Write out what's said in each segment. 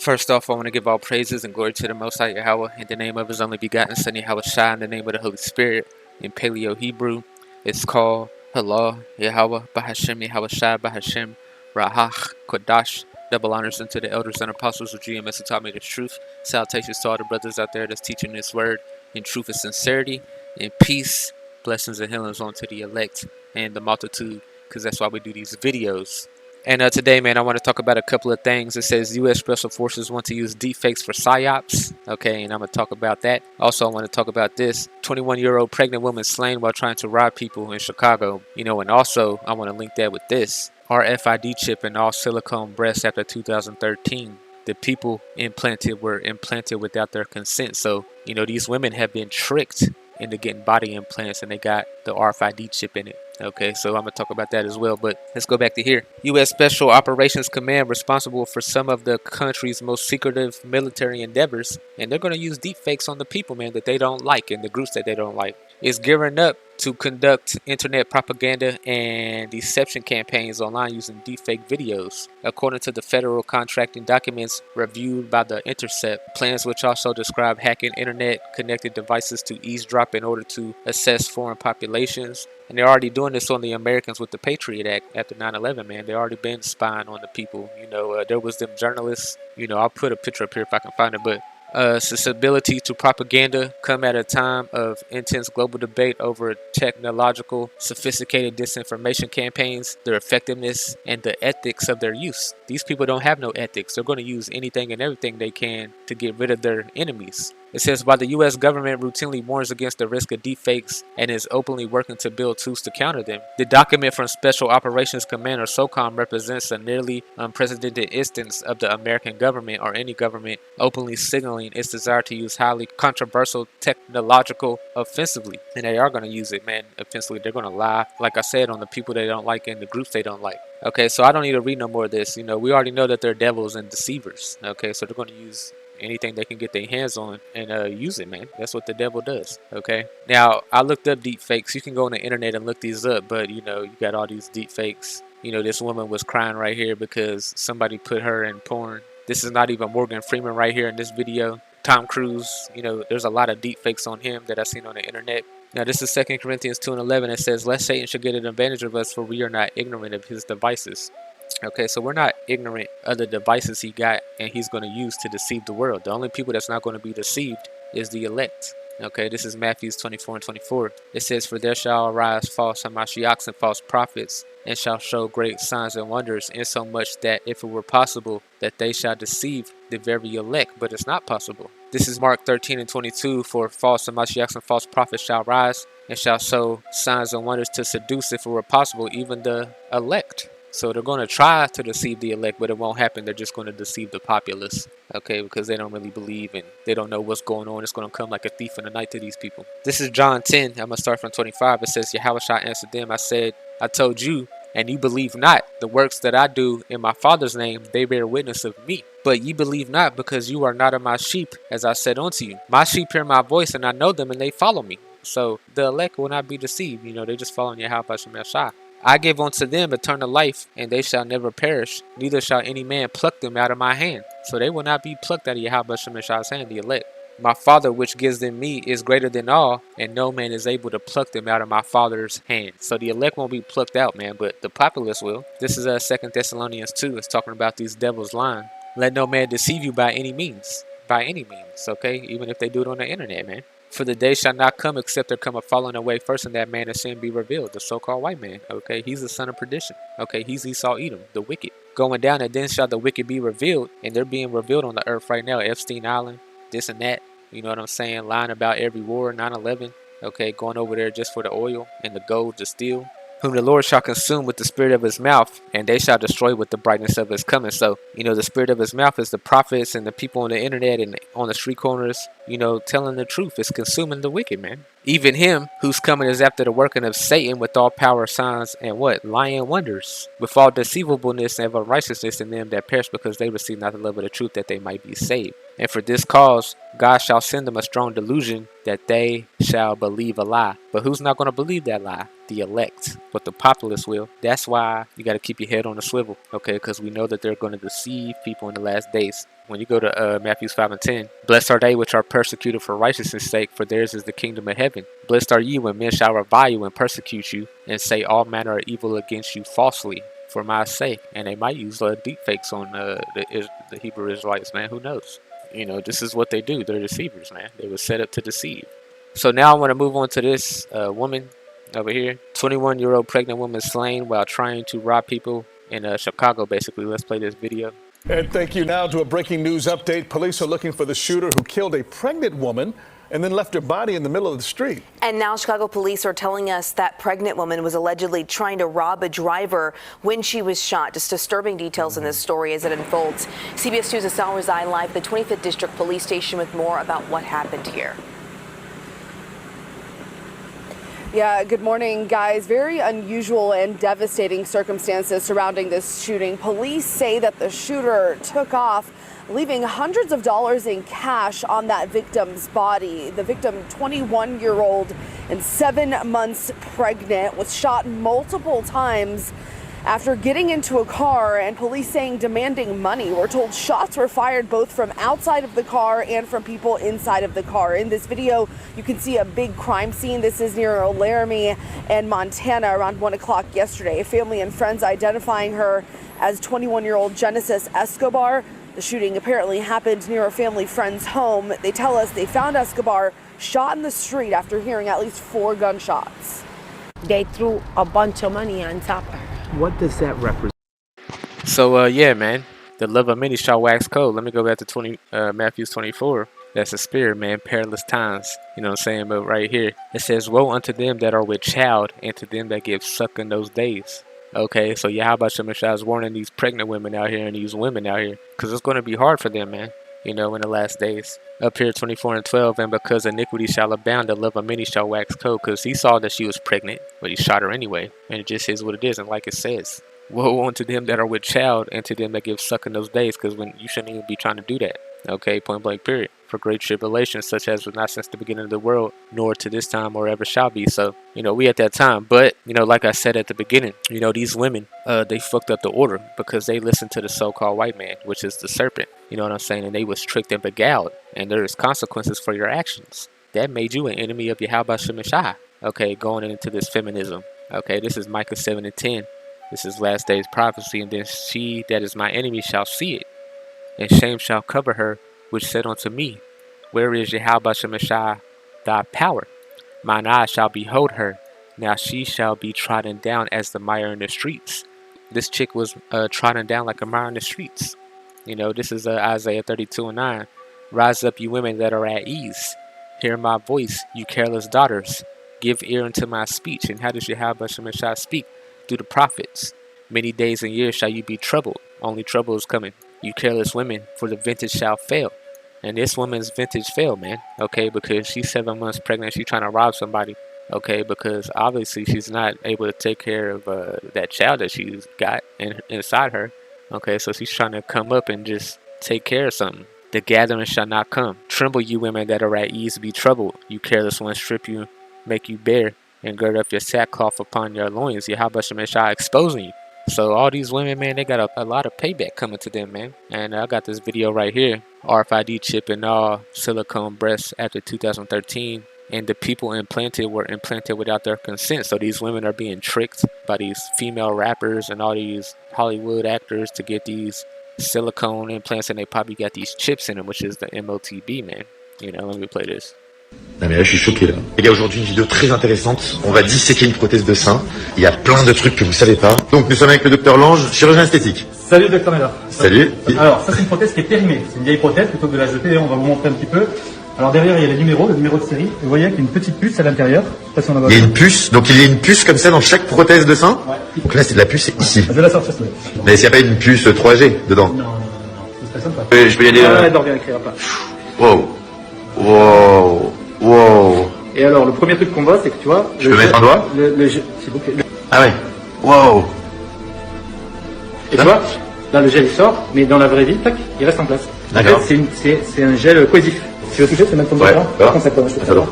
First off, I want to give all praises and glory to the Most High Yahawah in the name of His only begotten Son YAHAWASHI in the name of the Holy Spirit. In Paleo Hebrew, it's called Allah Yahawah Bahashem Yahawashai Bahashem Rahach Kodash. Double honors unto the elders and apostles of GMS who taught me this truth. Salutations to all the brothers out there that's teaching this word in truth and sincerity, in peace, blessings and healings onto the elect and the multitude, because that's why we do these videos. And today, man, I want to talk about a couple of things. It says U.S. Special Forces want to use deepfakes for PSY-OPS. Okay, and I'm going to talk about that. Also, I want to talk about this 21-year-old pregnant woman slain while trying to rob people in Chicago. And also, I want to link that with this. RFID chip in all silicone breasts after 2013. The people implanted were implanted without their consent. So, these women have been tricked into getting body implants, and they got the RFID chip in it. Okay, so I'm going to talk about that as well, but let's go back to here. U.S. Special Operations Command, responsible for some of the country's most secretive military endeavors, and they're going to use deepfakes on the people, man, that they don't like and the groups that they don't like, is gearing up to conduct internet propaganda and deception campaigns online using deepfake videos. According to the federal contracting documents reviewed by The Intercept, plans which also describe hacking internet-connected devices to eavesdrop in order to assess foreign populations. And they're already doing this on the Americans with the Patriot Act after 9/11, man. They already been spying on the people. There was them journalists. I'll put a picture up here if I can find it, but susceptibility to propaganda come at a time of intense global debate over technological, sophisticated disinformation campaigns, their effectiveness, and the ethics of their use. These people don't have no ethics. They're going to use anything and everything they can to get rid of their enemies. It says, while the U.S. government routinely warns against the risk of deepfakes and is openly working to build tools to counter them, the document from Special Operations Commander SOCOM represents a nearly unprecedented instance of the American government or any government openly signaling its desire to use highly controversial technological offensively. And they are going to use it, man, offensively. They're going to lie, like I said, on the people they don't like and the groups they don't like. Okay, so I don't need to read no more of this. We already know that they're devils and deceivers. Okay, so they're going to use anything they can get their hands on and use it, man. That's what the devil does. Okay, now I looked up deep fakes. You can go on the internet and look these up, but you got all these deep fakes. This woman was crying right here because somebody put her in porn. This is not even Morgan Freeman right here in this video. Tom Cruise, there's a lot of deep fakes on him that I've seen on the internet. Now this is 2 Corinthians 2:11. It says, lest Satan should get an advantage of us, for we are not ignorant of his devices. Okay, so we're not ignorant of the devices he got and he's going to use to deceive the world. The only people that's not going to be deceived is the elect. Okay, this is Matthew 24:24. It says, for there shall arise false Hamashiachs and false prophets, and shall show great signs and wonders, insomuch that if it were possible, that they shall deceive the very elect, but it's not possible. This is Mark 13:22. For false Hamashiachs and false prophets shall rise, and shall show signs and wonders to seduce, if it were possible, even the elect. So they're going to try to deceive the elect, but it won't happen. They're just going to deceive the populace, okay, because they don't really believe and they don't know what's going on. It's going to come like a thief in the night to these people. This is John 10. I'm going to start from 25. It says, Yahawashi answered them, I said, I told you, and you believe not. The works that I do in my Father's name, they bear witness of me. But ye believe not, because you are not of my sheep, as I said unto you. My sheep hear my voice, and I know them, and they follow me. So the elect will not be deceived. They're just following Yahawashi. I give unto them eternal life, and they shall never perish, neither shall any man pluck them out of my hand. So they will not be plucked out of Yahawashi hand, the elect. My Father which gives them me is greater than all, and no man is able to pluck them out of my Father's hand. So the elect won't be plucked out, man, but the populace will. This is 2 Thessalonians 2. It's talking about these devils lying. Let no man deceive you by any means. By any means, okay? Even if they do it on the internet, man. For the day shall not come except there come a falling away first, and that man of sin be revealed, the so-called white man. Okay, he's the son of perdition. Okay, he's Esau Edom, the wicked. Going down, and then shall the wicked be revealed, and they're being revealed on the earth right now. Epstein Island, this and that. You know what I'm saying? Lying about every war, 9/11. Okay, going over there just for the oil and the gold, the steel. Whom the Lord shall consume with the spirit of his mouth, and they shall destroy with the brightness of his coming. So, the spirit of his mouth is the prophets and the people on the internet and on the street corners, telling the truth. It's consuming the wicked, man. Even him whose coming is after the working of Satan with all power, signs, and what? Lying wonders, with all deceivableness and unrighteousness in them that perish, because they receive not the love of the truth, that they might be saved. And for this cause, God shall send them a strong delusion, that they shall believe a lie. But who's not going to believe that lie? The elect. But the populace will. That's why you got to keep your head on the swivel, okay? Because we know that they're going to deceive people in the last days. When you go to Matthew 5 and 10, blessed are they which are persecuted for righteousness' sake, for theirs is the kingdom of heaven. Blessed are ye when men shall revile you and persecute you, and say all manner of evil against you falsely for my sake. And they might use deepfakes on the Hebrew Israelites, man. Who knows? You know, this is what they do. They're deceivers, man. They were set up to deceive. So now I want to move on to this woman over here. 21-year-old pregnant woman slain while trying to rob people in Chicago, basically. Let's play this video. And thank you. Now to a breaking news update. Police are looking for the shooter who killed a pregnant woman and then left her body in the middle of the street. And now Chicago police are telling us that pregnant woman was allegedly trying to rob a driver when she was shot. Just disturbing details in this story as it unfolds. CBS News' Sal Rizai live at the 25th District Police Station with more about what happened here. Yeah, good morning, guys. Very unusual and devastating circumstances surrounding this shooting. Police say that the shooter took off, leaving hundreds of dollars in cash on that victim's body. The victim, 21-year-old and 7 months pregnant, was shot multiple times after getting into a car, and police saying demanding money. We're told shots were fired both from outside of the car and from people inside of the car. In this video, you can see a big crime scene. This is near Laramie and Montana around 1 o'clock yesterday. Family and friends identifying her as 21-year-old Genesis Escobar. The shooting apparently happened near a family friend's home. They tell us they found Escobar shot in the street after hearing at least 4 gunshots. They threw a bunch of money on top of her. What does that represent? So yeah, man, the love of many shall wax cold. Let me go back to Matthew 24. That's a spirit, man. Perilous times. You know what I'm saying? But right here, it says, woe unto them that are with child, and to them that give suck in those days. Okay, so Yahawah is warning these pregnant women out here and these women out here, because it's going to be hard for them, man. You know, in the last days. Up here, 24 and 12, and because iniquity shall abound, the love of many shall wax cold. Because he saw that she was pregnant, but he shot her anyway. And it just is what it is, and like it says, woe unto them that are with child, and to them that give suck in those days, because when you shouldn't even be trying to do that. Okay, point blank period. For great tribulation, such as was not since the beginning of the world, nor to this time or ever shall be. So, you know, we at that time. But, you know, like I said at the beginning, you know, these women, they fucked up the order because they listened to the so-called white man, which is the serpent. You know what I'm saying? And they was tricked and beguiled. And there is consequences for your actions. That made you an enemy of Yahawah. Okay, going into this feminism. Okay, this is Micah 7 and 10. This is last day's prophecy. And then she that is my enemy shall see it, and shame shall cover her, which said unto me, where is Yahawah thy power? Mine eyes shall behold her. Now she shall be trodden down as the mire in the streets. This chick was trodden down like a mire in the streets. You know, this is Isaiah 32 and 9. Rise up, you women that are at ease. Hear my voice, you careless daughters. Give ear unto my speech. And how does Yahawah speak? Through the prophets. Many days and years shall you be troubled. Only trouble is coming. You careless women, for the vintage shall fail. And this woman's vintage failed, man. Okay, because she's 7 months pregnant. She's trying to rob somebody. Okay, because obviously she's not able to take care of that child that she's got inside her. Okay, so she's trying to come up and just take care of something. The gathering shall not come. Tremble, you women that are at ease, be troubled. You careless ones, strip you, make you bare, and gird up your sackcloth upon your loins. Yahawah exposing you. So all these women, man, they got a lot of payback coming to them, man. And I got this video right here. RFID chip and all, silicone breasts after 2013. And the people implanted were implanted without their consent. So these women are being tricked by these female rappers and all these Hollywood actors to get these silicone implants. And they probably got these chips in them, which is the MOTB, man. You know, let me play this. Non mais là je suis choqué là. Les gars, aujourd'hui une vidéo très intéressante. On va disséquer une prothèse de sein. Il y a plein de trucs que vous savez pas. Donc nous sommes avec le docteur Lange, chirurgien esthétique. Salut docteur Mella. Salut. Alors ça c'est une prothèse qui est périmée. C'est une vieille prothèse, plutôt que de la jeter, on va vous montrer un petit peu. Alors derrière il y a les numéros, le numéro de série. Vous voyez qu'il y a une petite puce à l'intérieur. Je sais pas si on a... Il y a une puce, donc il y a une puce comme ça dans chaque prothèse de sein. Ouais. Donc là c'est de la puce, c'est ici. Je vais la sortir. Mais s'il n'y a pas une puce 3G dedans. Non. Ça serait sympa. Je peux y aller. Ah, non, bien écrire pas. Wow. Wow. Wow. Et alors le premier truc qu'on voit c'est que tu vois. Je peux mettre un doigt. S'il vous plaît. Ah ouais. Wow. Et tu vois, là le gel il sort, mais dans la vraie vie, tac, il reste en place. D'accord. En fait, c'est un gel cohésif. Tu veux toucher, c'est même ton doigt. Ouais. Comme ça, quoi, je peux Attends.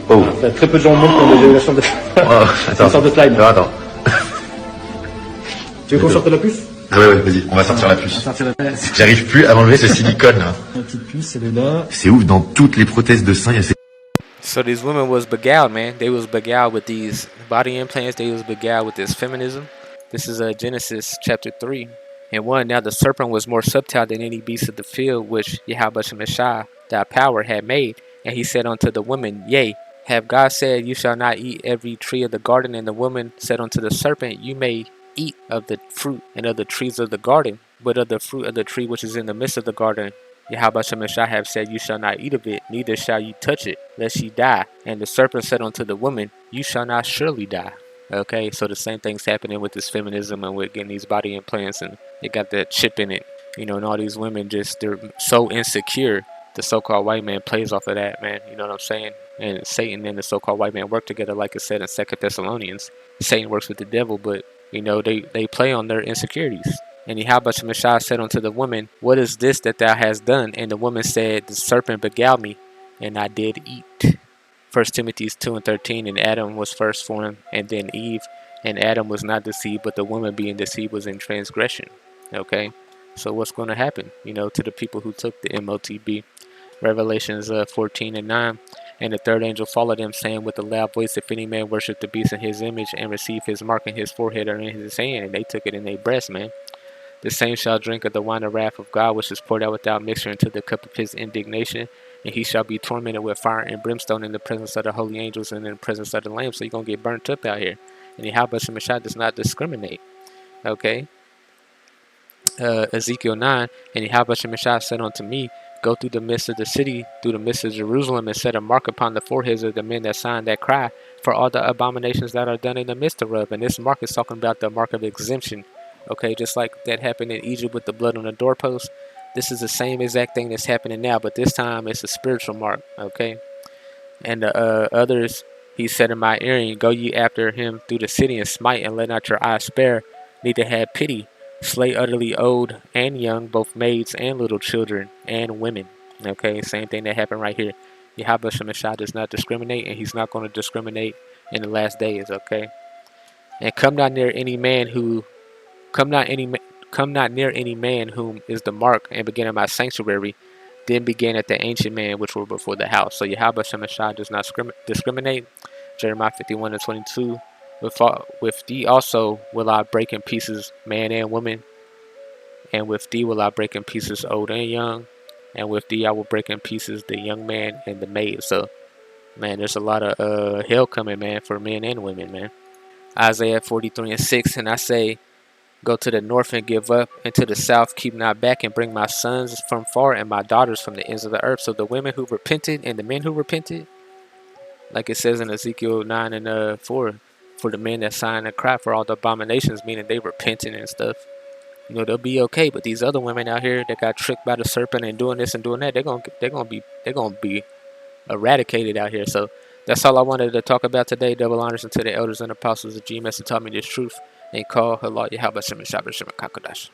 Oh. Voilà, très peu de gens au monde qui ont déjà eu la chance de faire. Oh, C'est une sorte de slime. Attends. Tu veux qu'on sorte la puce? Ah ouais, vas-y, on va sortir la On va puce. sortir la pièce. J'arrive plus à m'enlever ce silicone là. La petite puce, elle est là. C'est ouf, dans toutes les prothèses de sein, il y a ces... So these women was beguiled, man. They was beguiled with these body implants. They was beguiled with this feminism. This is Genesis chapter 3 and 1. Now the serpent was more subtle than any beast of the field which YAHAWASHI, thy power, had made. And he said unto the woman, Yea, have God said, You shall not eat every tree of the garden? And the woman said unto the serpent, You may eat of the fruit and of the trees of the garden, but of the fruit of the tree which is in the midst of the garden, Yahweh Shemeshah have said, You shall not eat of it, neither shall you touch it, lest ye die. And the serpent said unto the woman, You shall not surely die. Okay, so the same thing's happening with this feminism and with getting these body implants, and they got that chip in it, you know, and all these women just, they're so insecure. The so-called white man plays off of that, man, you know what I'm saying? And Satan and the so-called white man work together, like it said in 2 Thessalonians. Satan works with the devil, but, you know, they play on their insecurities. And Yahweh Shemeshah said unto the woman, What is this that thou hast done? And the woman said, The serpent beguiled me, and I did eat. 1 Timothy 2:13, and Adam was first formed, and then Eve. And Adam was not deceived, but the woman being deceived was in transgression. Okay, so what's going to happen, you know, to the people who took the MOTB? Revelations 14:9. And the third angel followed them, saying with a loud voice, If any man worship the beast in his image, and receive his mark in his forehead or in his hand, and they took it in their breast, man. The same shall drink of the wine of wrath of God, which is poured out without mixture into the cup of his indignation. And he shall be tormented with fire and brimstone in the presence of the holy angels and in the presence of the Lamb. So you're going to get burnt up out here. And Yahweh Shemeshah does not discriminate. Okay? Ezekiel 9, and Yahweh Shemeshah said unto me, Go through the midst of the city, through the midst of Jerusalem, and set a mark upon the foreheads of the men that sign that cry, for all the abominations that are done in the midst thereof. And this mark is talking about the mark of exemption. Okay, just like that happened in Egypt with the blood on the doorpost. This is the same exact thing that's happening now, but this time it's a spiritual mark. Okay, and the others, he said in my ear, Go ye after him through the city, and smite, and let not your eyes spare, neither have pity. Slay utterly old and young, both maids and little children and women. Okay, same thing that happened right here. Yahweh Shemeshah does not discriminate, and he's not going to discriminate in the last days. Okay, and come not near any man who Come not near any man whom is the mark, and begin at my sanctuary. Then began at the ancient man which were before the house. So Yahweh Shemeshah does not discriminate. Jeremiah 51:22. With thee also will I break in pieces man and woman, and with thee will I break in pieces old and young, and with thee I will break in pieces the young man and the maid. So, man, there's a lot of hell coming, man, for men and women, man. Isaiah 43:6, and I say, Go to the north and give up, and to the south keep not back, and bring my sons from far and my daughters from the ends of the earth. So the women who repented and the men who repented, like it says in Ezekiel 9:4, for the men that sign and cry for all the abominations, meaning they repenting and stuff, you know, they'll be okay. But these other women out here that got tricked by the serpent and doing this and doing that, they're gonna be eradicated out here. So that's all I wanted to talk about today. Double honors unto the elders and apostles of GMS who taught me this truth. And call Allah Yahweh Shem Shabbat Shem Kakadash.